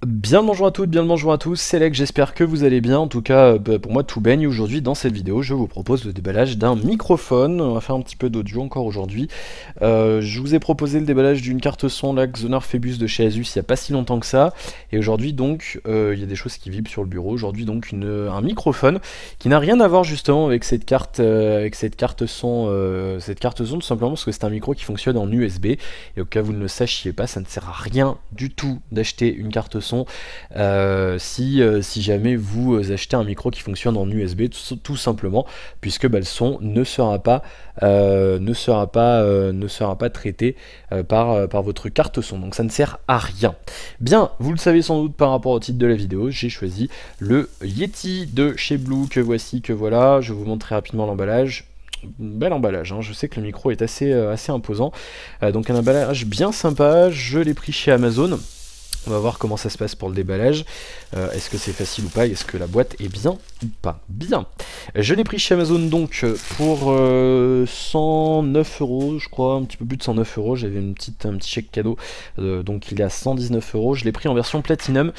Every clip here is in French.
Bien le bonjour à toutes, bien le bonjour à tous, c'est Lex, j'espère que vous allez bien. En tout cas, pour moi tout baigne. Aujourd'hui dans cette vidéo, je vous propose le déballage d'un microphone. On va faire un petit peu d'audio encore aujourd'hui. Je vous ai proposé le déballage d'une carte son, la Xoner Phoebus de chez Asus, il n'y a pas si longtemps que ça. Et aujourd'hui donc, il y a des choses qui vibrent sur le bureau. Aujourd'hui donc un microphone qui n'a rien à voir justement avec cette carte son tout simplement parce que c'est un micro qui fonctionne en USB. Et au cas où vous ne le sachiez pas, ça ne sert à rien du tout d'acheter une carte son si jamais vous achetez un micro qui fonctionne en USB, tout simplement, puisque le son ne sera pas traité par votre carte son, donc ça ne sert à rien. Bien, vous le savez sans doute par rapport au titre de la vidéo, j'ai choisi le Yeti de chez Blue, que voici, que voilà. Je vais vous montrer rapidement l'emballage. Bel emballage, hein. Je sais que le micro est assez imposant, donc un emballage bien sympa. Je l'ai pris chez Amazon. On va voir comment ça se passe pour le déballage. Est-ce que c'est facile ou pas? Est-ce que la boîte est bien ou pas? Bien. Je l'ai pris chez Amazon donc pour 109 euros, je crois, un petit peu plus de 109 euros. J'avais un petit chèque cadeau, donc il est à 119 euros. Je l'ai pris en version Platinum.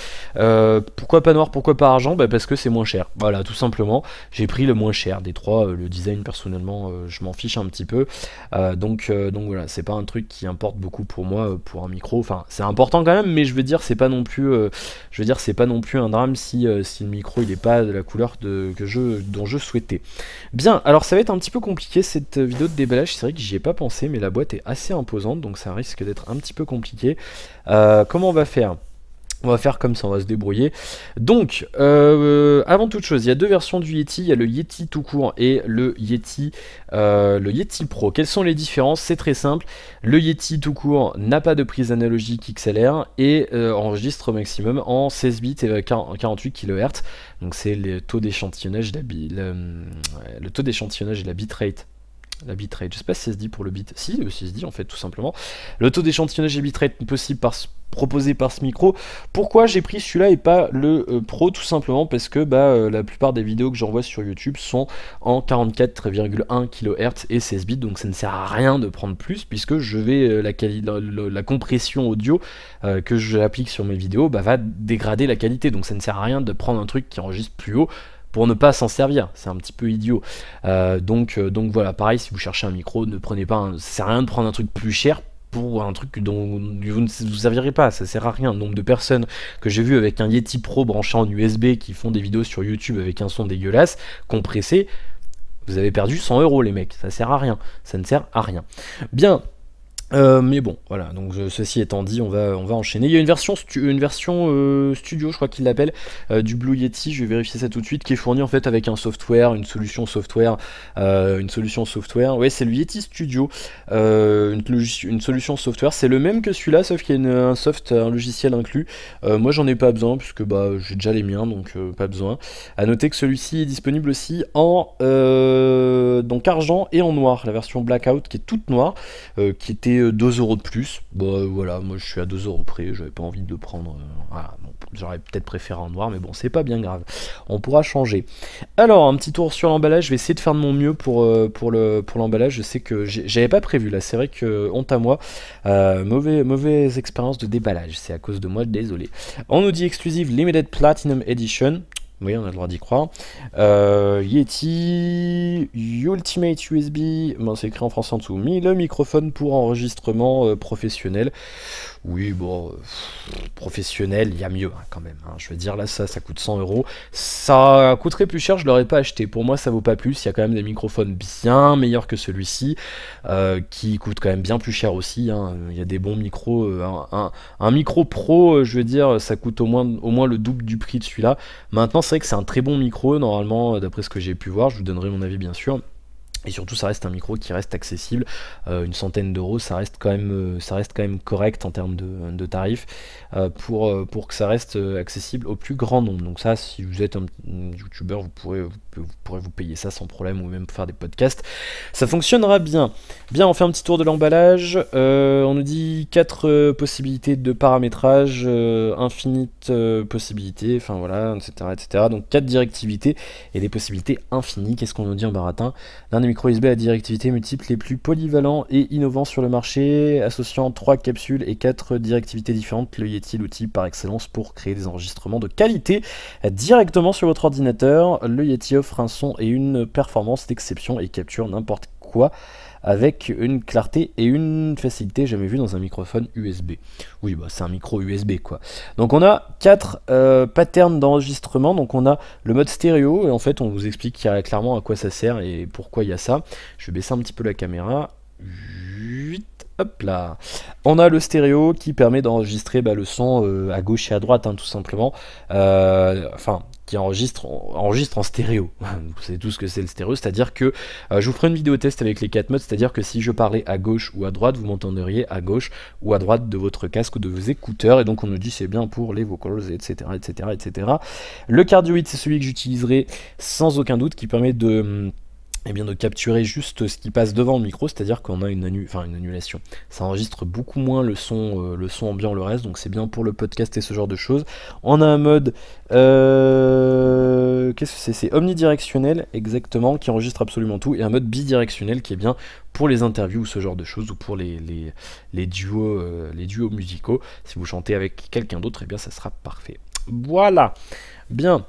Pourquoi pas noir, pourquoi pas argent? Parce que c'est moins cher. Voilà, tout simplement. J'ai pris le moins cher des trois. Le design, personnellement, je m'en fiche un petit peu. Donc voilà, c'est pas un truc qui importe beaucoup pour moi pour un micro. Enfin, c'est important quand même, mais je veux dire, c'est pas non plus, c'est pas non plus un drame si le micro il est pas de la couleur dont je souhaitais. Bien, alors ça va être un petit peu compliqué cette vidéo de déballage. C'est vrai que j'y ai pas pensé, mais la boîte est assez imposante, donc ça risque d'être un petit peu compliqué. Comment on va faire? On va faire comme ça, on va se débrouiller. Donc, avant toute chose, il y a deux versions du Yeti. Il y a le Yeti tout court et le Yeti Pro. Quelles sont les différences? C'est très simple. Le Yeti tout court n'a pas de prise analogique XLR et enregistre au maximum en 16 bits et 48 kHz. Donc c'est le taux d'échantillonnage le taux d'échantillonnage et la bitrate. La bitrate, je sais pas si ça se dit pour le bit. Si, ça se dit en fait, tout simplement. Le taux d'échantillonnage et bitrate possible proposé par ce micro. Pourquoi j'ai pris celui-là et pas le Pro? Tout simplement parce que la plupart des vidéos que j'envoie sur YouTube sont en 44,1 kHz et 16 bits, donc ça ne sert à rien de prendre plus, puisque je vais la compression audio que j'applique sur mes vidéos va dégrader la qualité, donc ça ne sert à rien de prendre un truc qui enregistre plus haut pour ne pas s'en servir, c'est un petit peu idiot. Donc voilà, pareil, si vous cherchez un micro, ne prenez pas ça sert à rien de prendre un truc plus cher pour un truc dont vous ne vous servirez pas, ça sert à rien. Le nombre de personnes que j'ai vu avec un Yeti Pro branché en USB qui font des vidéos sur YouTube avec un son dégueulasse, compressé, vous avez perdu 100 euros les mecs, ça sert à rien, ça ne sert à rien. Bien. Mais bon, voilà, donc ceci étant dit, on va enchaîner. Il y a une version studio, je crois qu'il l'appelle, du Blue Yeti, je vais vérifier ça tout de suite, qui est fournie en fait avec un software, une solution software, ouais, c'est le Yeti Studio, une solution software, c'est le même que celui-là, sauf qu'il y a un logiciel inclus. Moi j'en ai pas besoin, puisque j'ai déjà les miens, donc pas besoin. À noter que celui-ci est disponible aussi en donc argent et en noir, la version Blackout qui est toute noire, qui était 2 euros de plus. Voilà, moi je suis à 2 euros près, j'avais pas envie de le prendre. Voilà, bon, j'aurais peut-être préféré en noir, mais bon, c'est pas bien grave. On pourra changer. Alors, un petit tour sur l'emballage, je vais essayer de faire de mon mieux pour l'emballage. Je sais que j'avais pas prévu là, c'est vrai que honte à moi. Mauvaise expérience de déballage, c'est à cause de moi, désolé. On nous dit exclusive Limited Platinum Edition. Oui, on a le droit d'y croire. Yeti Ultimate USB, bon, c'est écrit en français en dessous, mais le microphone pour enregistrement professionnel. Oui, bon, professionnel, il y a mieux hein, quand même. Hein. Je veux dire, là, ça coûte 100 euros. Ça coûterait plus cher, je l'aurais pas acheté. Pour moi, ça vaut pas plus. Il y a quand même des microphones bien meilleurs que celui-ci, qui coûtent quand même bien plus cher aussi. Hein. Il y a des bons micros. Un micro pro, je veux dire, ça coûte au moins le double du prix de celui-là. Maintenant, c'est vrai que c'est un très bon micro, normalement, d'après ce que j'ai pu voir. Je vous donnerai mon avis, bien sûr. Et surtout, ça reste un micro qui reste accessible. Une centaine d'euros, ça reste quand même correct en termes de tarifs pour que ça reste accessible au plus grand nombre. Donc ça, si vous êtes un youtubeur, vous pourrez vous payer ça sans problème, ou même faire des podcasts. Ça fonctionnera bien. Bien, on fait un petit tour de l'emballage. On nous dit 4 possibilités de paramétrage, infinites possibilités, enfin voilà, etc., etc. Donc 4 directivités et des possibilités infinies. Qu'est-ce qu'on nous dit en baratin? L'un des micros USB à directivité multiple les plus polyvalents et innovants sur le marché, associant 3 capsules et 4 directivités différentes. Le Yeti, l'outil par excellence pour créer des enregistrements de qualité directement sur votre ordinateur. Le Yeti offre un son et une performance d'exception et capture n'importe quoi avec une clarté et une facilité jamais vue dans un microphone USB. Oui, bah c'est un micro USB quoi. Donc on a 4 patterns d'enregistrement. Donc on a le mode stéréo, et en fait on vous explique clairement à quoi ça sert et pourquoi il y a ça. Je vais baisser un petit peu la caméra. Hop là. On a le stéréo qui permet d'enregistrer le son à gauche et à droite, hein, tout simplement. Enfin, qui enregistre en stéréo. Vous savez tout ce que c'est le stéréo, c'est-à-dire que je vous ferai une vidéo test avec les 4 modes, c'est-à-dire que si je parlais à gauche ou à droite, vous m'entendriez à gauche ou à droite de votre casque ou de vos écouteurs, et donc on nous dit c'est bien pour les vocals, etc., etc., etc. Le Cardio 8, c'est celui que j'utiliserai sans aucun doute, qui permet de capturer juste ce qui passe devant le micro, c'est-à-dire qu'on a une annulation. Ça enregistre beaucoup moins le son ambiant, le reste, donc c'est bien pour le podcast et ce genre de choses. On a un mode, qu'est-ce que c'est? C'est omnidirectionnel, exactement, qui enregistre absolument tout, et un mode bidirectionnel qui est bien pour les interviews ou ce genre de choses, ou pour les duos musicaux. Si vous chantez avec quelqu'un d'autre, eh bien ça sera parfait. Voilà, bien.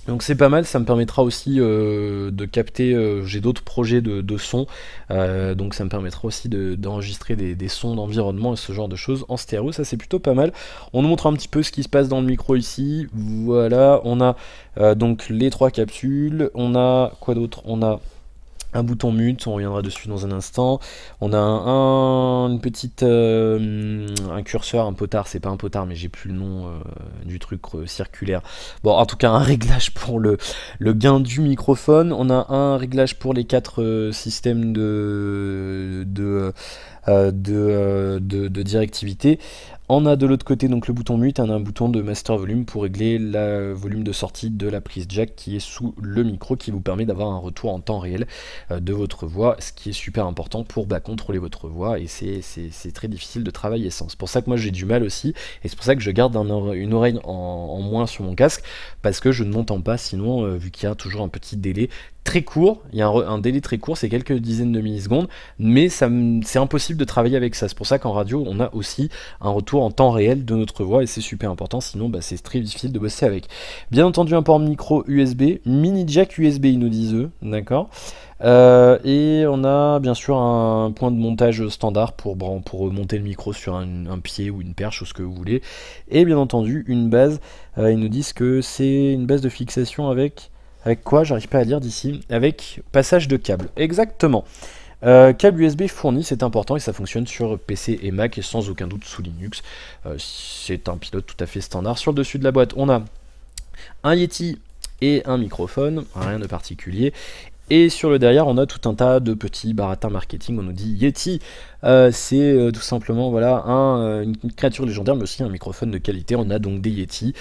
Donc c'est pas mal, ça me permettra aussi de capter, j'ai d'autres projets de son, donc ça me permettra aussi d'enregistrer des sons d'environnement et ce genre de choses en stéréo, ça c'est plutôt pas mal. On nous montre un petit peu ce qui se passe dans le micro ici, voilà, on a donc les 3 capsules, on a quoi d'autre? On a un bouton mute, on reviendra dessus dans un instant. On a une petite un curseur, un potard, c'est pas un potard mais j'ai plus le nom du truc circulaire. Bon, en tout cas un réglage pour le gain du microphone. On a un réglage pour les 4 systèmes de directivité. On a de l'autre côté donc le bouton mute, on a un bouton de master volume pour régler le volume de sortie de la prise jack qui est sous le micro, qui vous permet d'avoir un retour en temps réel de votre voix, ce qui est super important pour contrôler votre voix, et c'est très difficile de travailler sans. C'est pour ça que moi j'ai du mal aussi, et c'est pour ça que je garde une oreille en moins sur mon casque, parce que je ne m'entends pas sinon, vu qu'il y a toujours un petit délai très court, il y a un délai très court, c'est quelques dizaines de millisecondes, mais c'est impossible de travailler avec ça. C'est pour ça qu'en radio on a aussi un retour en temps réel de notre voix, et c'est super important, sinon c'est très difficile de bosser avec. Bien entendu un port micro USB, mini jack USB ils nous disent eux, d'accord. Et on a bien sûr un point de montage standard pour monter le micro sur un pied ou une perche ou ce que vous voulez, et bien entendu une base, ils nous disent que c'est une base de fixation avec quoi? J'arrive pas à lire d'ici. Avec passage de câble. Exactement. Câble USB fourni, c'est important, et ça fonctionne sur PC et Mac et sans aucun doute sous Linux. C'est un pilote tout à fait standard. Sur le dessus de la boîte, on a un Yeti et un microphone, rien de particulier. Et sur le derrière, on a tout un tas de petits baratins marketing. On nous dit Yeti, c'est tout simplement voilà une créature légendaire, mais aussi un microphone de qualité. On a donc des Yeti.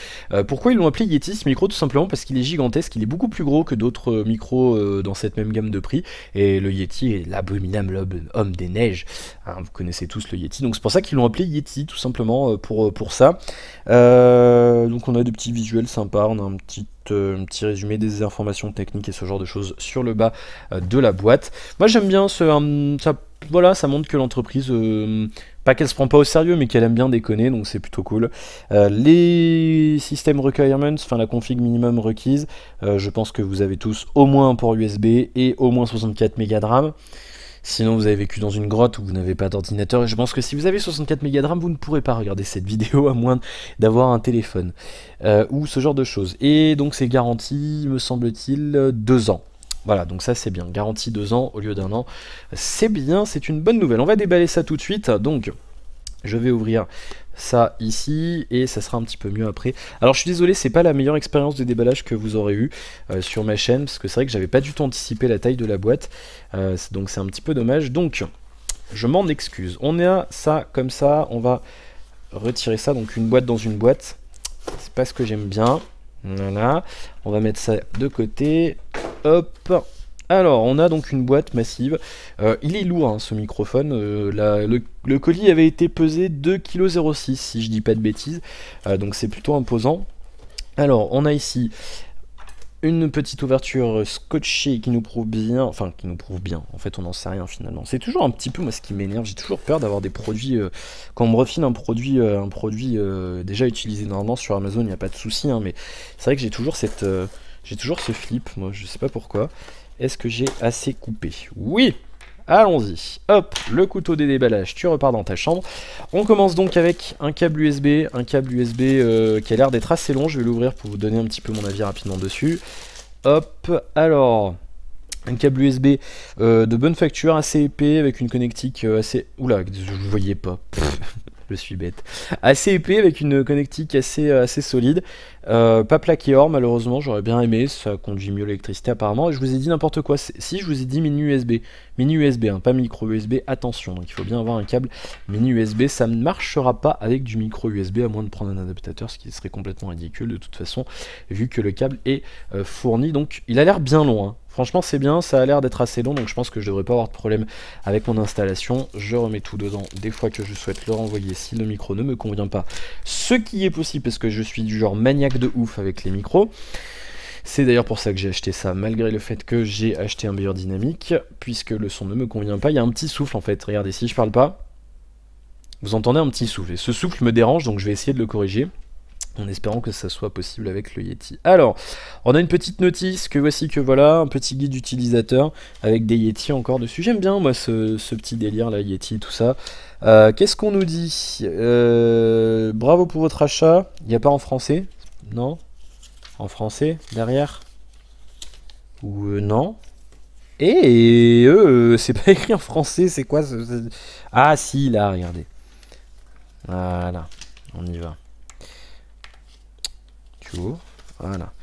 Pourquoi ils l'ont appelé Yeti ce micro? Tout simplement parce qu'il est gigantesque, il est beaucoup plus gros que d'autres micros dans cette même gamme de prix. Et le Yeti est l'abominable homme des neiges. Hein, vous connaissez tous le Yeti, donc c'est pour ça qu'ils l'ont appelé Yeti, tout simplement pour ça. Donc on a des petits visuels sympas, on a un petit résumé des informations techniques et ce genre de choses sur le bas de la boîte. Moi j'aime bien voilà, ça montre que l'entreprise, pas qu'elle se prend pas au sérieux, mais qu'elle aime bien déconner, donc c'est plutôt cool. Les systèmes requirements, enfin la config minimum requise, je pense que vous avez tous au moins un port USB et au moins 64 Go de RAM. Sinon vous avez vécu dans une grotte où vous n'avez pas d'ordinateur, et je pense que si vous avez 64 Go de RAM, vous ne pourrez pas regarder cette vidéo à moins d'avoir un téléphone, ou ce genre de choses. Et donc c'est garanti, me semble-t-il, 2 ans. Voilà, donc ça c'est bien, garantie 2 ans au lieu d'1 an, c'est bien, c'est une bonne nouvelle. On va déballer ça tout de suite, donc je vais ouvrir ça ici, et ça sera un petit peu mieux après. Alors je suis désolé, c'est pas la meilleure expérience de déballage que vous aurez eu sur ma chaîne, parce que c'est vrai que j'avais pas du tout anticipé la taille de la boîte, donc c'est un petit peu dommage, donc je m'en excuse. On a ça comme ça, on va retirer ça, donc une boîte dans une boîte, c'est pas ce que j'aime bien. Voilà, on va mettre ça de côté, hop. Alors, on a donc une boîte massive, il est lourd hein, ce microphone, le colis avait été pesé 2,06 kg si je dis pas de bêtises, donc c'est plutôt imposant. Alors, on a ici Une petite ouverture scotchée qui nous prouve bien, enfin qui nous prouve bien, en fait on n'en sait rien finalement. C'est toujours un petit peu moi ce qui m'énerve, j'ai toujours peur d'avoir des produits, quand on me refile un produit déjà utilisé normalement sur Amazon, il n'y a pas de souci, hein, mais c'est vrai que j'ai toujours ce flip, moi je sais pas pourquoi. Est-ce que j'ai assez coupé? Oui! Allons-y, hop, le couteau des déballages, tu repars dans ta chambre. On commence donc avec un câble USB, qui a l'air d'être assez long, je vais l'ouvrir pour vous donner un petit peu mon avis rapidement dessus. Hop, alors, un câble USB de bonne facture, assez épais, avec une connectique assez... Oula, je ne voyais pas, je suis bête. Assez épais, avec une connectique assez solide. Pas plaqué or, malheureusement, j'aurais bien aimé, ça conduit mieux l'électricité apparemment. Et je vous ai dit n'importe quoi, si je vous ai dit mini USB, hein, pas micro USB, attention, donc il faut bien avoir un câble mini USB, ça ne marchera pas avec du micro USB, à moins de prendre un adaptateur, ce qui serait complètement ridicule de toute façon, vu que le câble est fourni, donc il a l'air bien long, hein. Franchement c'est bien, ça a l'air d'être assez long, donc je pense que je devrais pas avoir de problème avec mon installation. Je remets tout dedans des fois que je souhaite le renvoyer si le micro ne me convient pas, ce qui est possible parce que je suis du genre maniaque de ouf avec les micros. C'est d'ailleurs pour ça que j'ai acheté ça, malgré le fait que j'ai acheté un meilleur dynamique, puisque le son ne me convient pas. Il y a un petit souffle en fait, regardez, si je parle pas, vous entendez un petit souffle, et ce souffle me dérange, donc je vais essayer de le corriger, en espérant que ça soit possible avec le Yeti. Alors, on a une petite notice, que voici que voilà, un petit guide utilisateur, avec des Yeti encore dessus. J'aime bien moi ce petit délire là, Yeti, tout ça. Qu'est-ce qu'on nous dit? Bravo pour votre achat. Il n'y a pas en français? Non? En français, derrière? Ou non? Et c'est pas écrit en français, c'est quoi Ah si, là, regardez. Voilà, on y va. Tu ouvres, voilà.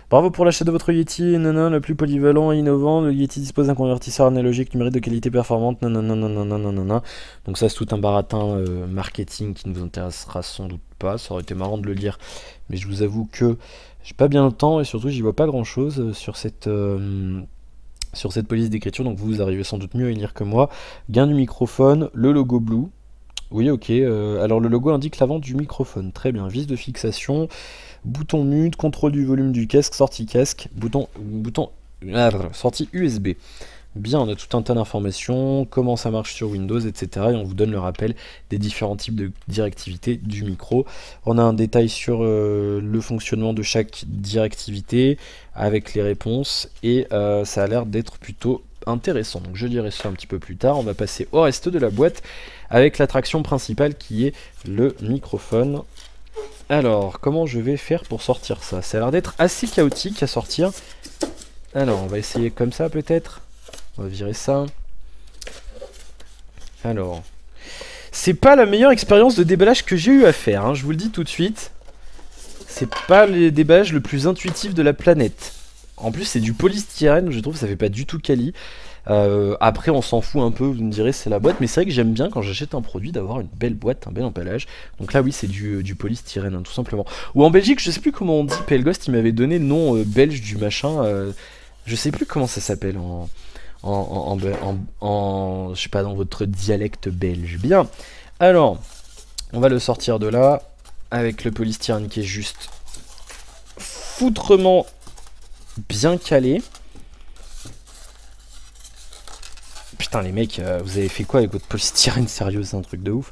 Bravo pour l'achat de votre Yeti, nanana, le plus polyvalent et innovant. Le Yeti dispose d'un convertisseur analogique numérique de qualité performante, nanana. Donc ça c'est tout un baratin marketing qui ne vous intéressera sans doute pas. Ça aurait été marrant de le lire, mais je vous avoue que j'ai pas bien le temps et surtout j'y vois pas grand chose sur cette police d'écriture. Donc vous arrivez sans doute mieux à y lire que moi. Gain du microphone, le logo Blue. Oui, ok. Alors le logo indique la vente du microphone. Très bien. Vis de fixation. Bouton mute, contrôle du volume du casque, sortie casque, sortie USB. Bien, on a tout un tas d'informations, comment ça marche sur Windows, etc. Et on vous donne le rappel des différents types de directivité du micro. On a un détail sur le fonctionnement de chaque directivité avec les réponses et ça a l'air d'être plutôt intéressant. Donc je dirai ça un petit peu plus tard. On va passer au reste de la boîte avec l'attraction principale qui est le microphone. Alors, comment je vais faire pour sortir ça? Ça a l'air d'être assez chaotique à sortir. Alors, on va essayer comme ça peut-être. On va virer ça. Alors, c'est pas la meilleure expérience de déballage que j'ai eu à faire, hein, je vous le dis tout de suite. C'est pas le déballage le plus intuitif de la planète. En plus, c'est du polystyrène, je trouve que ça fait pas du tout quali. Après on s'en fout un peu, vous me direz c'est la boîte, mais c'est vrai que j'aime bien quand j'achète un produit d'avoir une belle boîte, un bel emballage. Donc là oui c'est du polystyrène hein, tout simplement. Ou en Belgique je sais plus comment on dit, Pelghost il m'avait donné le nom belge du machin, je sais plus comment ça s'appelle je sais pas, dans votre dialecte belge. Bien, alors on va le sortir de là avec le polystyrène qui est juste foutrement bien calé. Putain les mecs, vous avez fait quoi avec votre polystyrène? Sérieux, c'est un truc de ouf.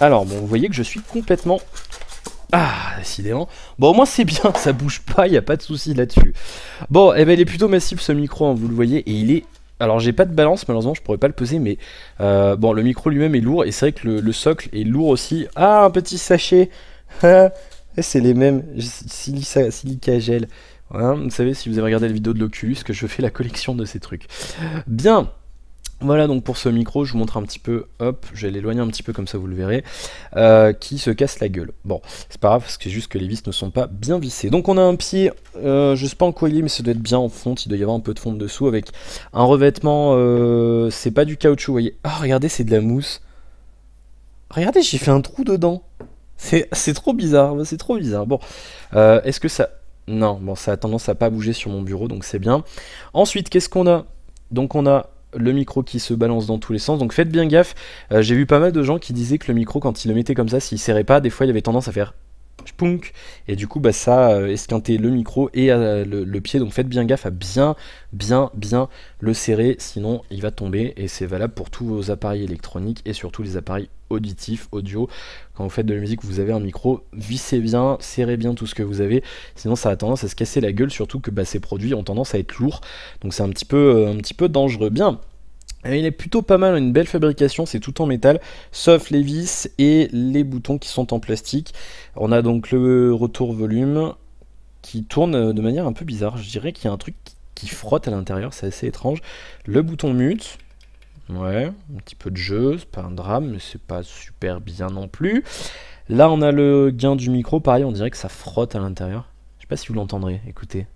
Alors bon, vous voyez que je suis complètement... Ah, décidément. Bon, au moins c'est bien, ça bouge pas, il a pas de souci là-dessus. Bon, eh ben, il est plutôt massif ce micro, hein, vous le voyez, et il est... Alors j'ai pas de balance, malheureusement je pourrais pas le peser, mais bon, le micro lui-même est lourd, et c'est vrai que le socle est lourd aussi. Ah, un petit sachet. C'est les mêmes, silica gel. Hein, vous savez, si vous avez regardé la vidéo de l'Oculus, que je fais la collection de ces trucs. Bien, voilà donc pour ce micro, je vous montre un petit peu, hop, je vais l'éloigner un petit peu comme ça vous le verrez, qui se casse la gueule. Bon, c'est pas grave, parce que c'est juste que les vis ne sont pas bien vissées. Donc on a un pied, je sais pas en quoi il est, mais ça doit être bien en fonte, il doit y avoir un peu de fonte dessous, avec un revêtement, c'est pas du caoutchouc, vous voyez. Ah, regardez, c'est de la mousse. Regardez, j'ai fait un trou dedans. C'est trop bizarre, c'est trop bizarre. Bon, est-ce que ça... Non, bon, ça a tendance à pas bouger sur mon bureau, donc c'est bien. Ensuite, qu'est-ce qu'on a? Donc on a le micro qui se balance dans tous les sens, donc faites bien gaffe. J'ai vu pas mal de gens qui disaient que le micro, quand ils le mettaient comme ça, s'il serrait pas, des fois il avait tendance à faire... Punk, et du coup bah ça esquintait le micro et le pied, donc faites bien gaffe à bien le serrer, sinon il va tomber, et c'est valable pour tous vos appareils électroniques et surtout les appareils auditifs, audio. Quand vous faites de la musique, vous avez un micro, vissez bien, serrez bien tout ce que vous avez, sinon ça a tendance à se casser la gueule, surtout que bah, ces produits ont tendance à être lourds, donc c'est un petit peu dangereux. Bien. Il est plutôt pas mal, une belle fabrication, c'est tout en métal, sauf les vis et les boutons qui sont en plastique. On a donc le retour volume qui tourne de manière un peu bizarre. Je dirais qu'il y a un truc qui frotte à l'intérieur, c'est assez étrange. Le bouton mute, ouais, un petit peu de jeu, c'est pas un drame, mais c'est pas super bien non plus. Là, on a le gain du micro, pareil, on dirait que ça frotte à l'intérieur. Je sais pas si vous l'entendrez, écoutez.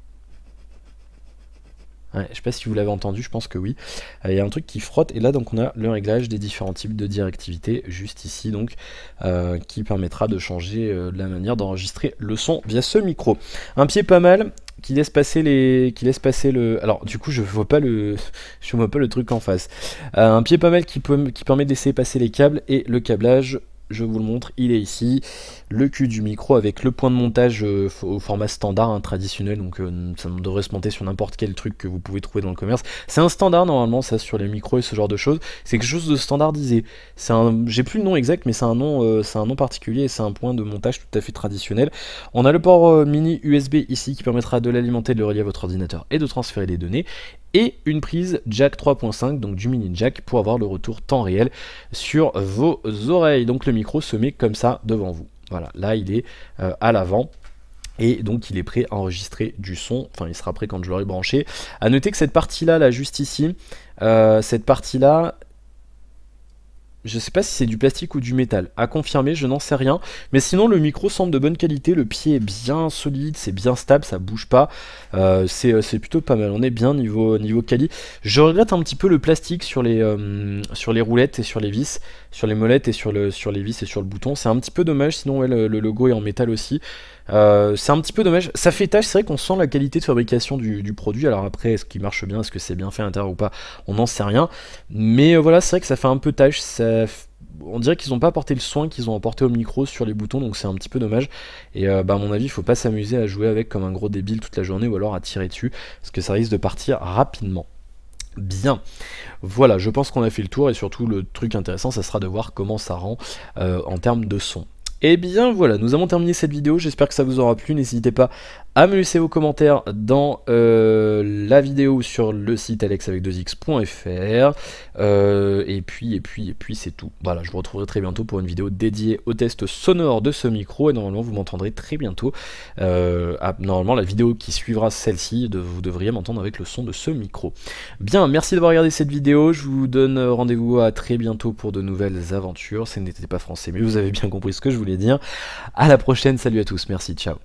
Ouais, je sais pas si vous l'avez entendu, je pense que oui. Il y a un truc qui frotte, et là donc on a le réglage des différents types de directivité juste ici, donc qui permettra de changer la manière d'enregistrer le son via ce micro. Un pied pas mal qui laisse passer le. Alors du coup je vois pas le truc en face. Un pied pas mal qui permet de laisser passer les câbles, et le câblage, je vous le montre, il est ici. Le cul du micro avec le point de montage au format standard, hein, traditionnel, donc ça devrait se monter sur n'importe quel truc que vous pouvez trouver dans le commerce. C'est un standard normalement, ça, sur les micros et ce genre de choses. C'est quelque chose de standardisé. J'ai plus le nom exact, mais c'est un nom particulier, et c'est un point de montage tout à fait traditionnel. On a le port mini USB ici qui permettra de l'alimenter, de le relier à votre ordinateur et de transférer les données. Et une prise jack 3.5, donc du mini jack, pour avoir le retour temps réel sur vos oreilles. Donc le micro se met comme ça devant vous. Voilà, là il est à l'avant. Et donc il est prêt à enregistrer du son, enfin il sera prêt quand je l'aurai branché. A noter que cette partie-là, là juste ici, cette partie-là, je sais pas si c'est du plastique ou du métal, à confirmer, je n'en sais rien. Mais sinon le micro semble de bonne qualité, le pied est bien solide, c'est bien stable, ça bouge pas. C'est plutôt pas mal, on est bien niveau quali. Je regrette un petit peu le plastique sur les roulettes et sur les vis, sur les molettes et sur les vis et sur le bouton. C'est un petit peu dommage, sinon ouais, le logo est en métal aussi. C'est un petit peu dommage, ça fait tâche, c'est vrai qu'on sent la qualité de fabrication du produit. Alors après, est-ce qu'il marche bien, est-ce que c'est bien fait à l'intérieur ou pas, on n'en sait rien. Mais voilà, c'est vrai que ça fait un peu tâche, on dirait qu'ils n'ont pas apporté le soin qu'ils ont apporté au micro sur les boutons, donc c'est un petit peu dommage. Et bah, à mon avis, il faut pas s'amuser à jouer avec comme un gros débile toute la journée, ou alors à tirer dessus, parce que ça risque de partir rapidement. Bien, voilà, je pense qu'on a fait le tour, et surtout le truc intéressant, ça sera de voir comment ça rend en termes de son. Et bien voilà, nous avons terminé cette vidéo, j'espère que ça vous aura plu, n'hésitez pas à me laisser vos commentaires dans la vidéo sur le site alexavec2x.fr, et puis c'est tout. Voilà, je vous retrouverai très bientôt pour une vidéo dédiée au test sonore de ce micro, et normalement vous m'entendrez très bientôt. Normalement la vidéo qui suivra celle-ci, vous devriez m'entendre avec le son de ce micro. Bien, merci d'avoir regardé cette vidéo, je vous donne rendez-vous à très bientôt pour de nouvelles aventures. Ce n'était pas français, mais vous avez bien compris ce que je voulais dire. À la prochaine, salut à tous, merci, ciao.